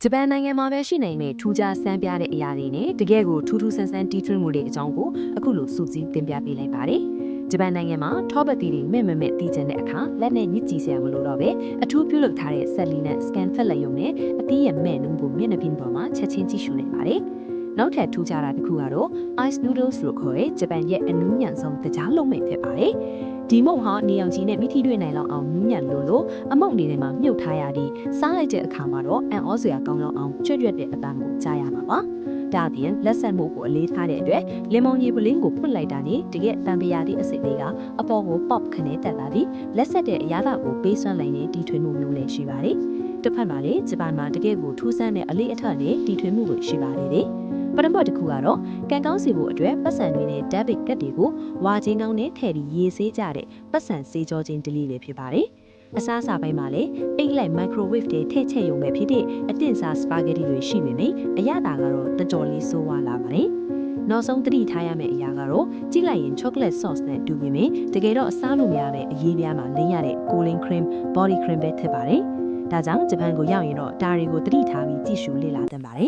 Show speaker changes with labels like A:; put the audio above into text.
A: ဂျပန်နိုင်ငံမှာပဲရှိနေတဲ့ထူးခြားဆန်းပြတဲ့အရာတွေနဲ့တကယ်ကိုထူးထူးဆန်းဆန်းတီထွင်မှုတွေအကြောင်းကိုအခုလိုစုစည်းတင်ပြပေးလိုက်ပါတယ်။ဂျပန်နိုင်ငံမှာထောပတ်တီတွေမဲ့တီးကျန်တဲ့အခါလက်နဲ့ညစ်ကြည့်စရာမလိုတော့ပဲအထူးပြုလုပ်ထားတဲ့ဆက်လီနဲ့ scan ဖက်လက်ရုံနဲ့အသီးရဲ့မဲ့နှုံးကိုမျက်နှာပြင်ပေါ်မှာချက်ချင်းကြည့်ရှုနိုင်ပါတယ်။နောက်ထပ်ထူးခြားတာတစ်ခုကတော့ ice noodles လို့ခေါ်တဲ့ဂျပန်ရဲ့အနူးညံ့ဆုံးတကြားလုံးမဲ့ဖြစ်ပါတယ်။ဒီမုံဟာနေအောင်ကြီးနဲ့မိထီတွေ့နိုင်လောက်အောင်နူးညံ့လို့အမုံနေထဲမှာမြုပ်ထားရပြီးစားလိုက်တဲ့အခါမှာတော့အန်ဩစရာကောင်းလောက်အောင်ကျွတ်တဲ့အတန်းကိုကြားရမှာပါ။ဒါပြင်လက်ဆက်မှုကိုအလေးထားတဲ့အတွက်လင်မုံရည်ပလင်းကိုဖွင့်လိုက်တာနဲ့တကယ်တံပရာသည့်အစိတ်လေးကအပေါ်ကို pop ခနဲ့တက်လာပြီးလက်ဆက်တဲ့အရာကိုပေးစွမ်းနိုင်တဲ့တီထွင်မှုမျိုးလည်းရှိပါတယ်။တစ်ဖက်မှာလည်းဂျပန်မှာတကယ်ကိုထူးဆန်းတဲ့အလေးအထက်နဲ့တီထွင်မှုတွေရှိပါတယ်လေ။ပထမတစ်ခုကတော့ကန်ကောင်းစီဖို့အတွက်ပတ်စံတွေနဲ့ debit ကတ်တွေကိုဝါချင်းကောင်းနဲ့ထည့်ပြီးရေးဆေးကြတဲ့ပတ်စံဆေးကြောချင်းဒလီလေးဖြစ်ပါတယ်။အစားအစာပိုင်းမှာလည်းအိတ်လိုက် microwave တွေထည့်ချက်ရုံပဲဖြစ်တဲ့အတင်စား spaghetti တွေရှိနေပြီအရသာကတော့တော်တော်လေးဆိုးဝါးလာပါတယ်။နောက်ဆုံးသတိထားရမယ့်အရာကတော့ကြည့်လိုက်ရင် chocolate sauce နဲ့တူပြီးမြင်တကယ်တော့အစားလို့မရတဲ့အရေးပြားမှာလင်းရတဲ့ cooling cream body cream ပဲဖြစ်ပါတယ်။ဒါကြောင့်ဂျပန်ကိုရောက်ရင်တော့ဒါတွေကိုသတိထားပြီးကြည့်ရှုလေ့လာသင့်ပါတယ်။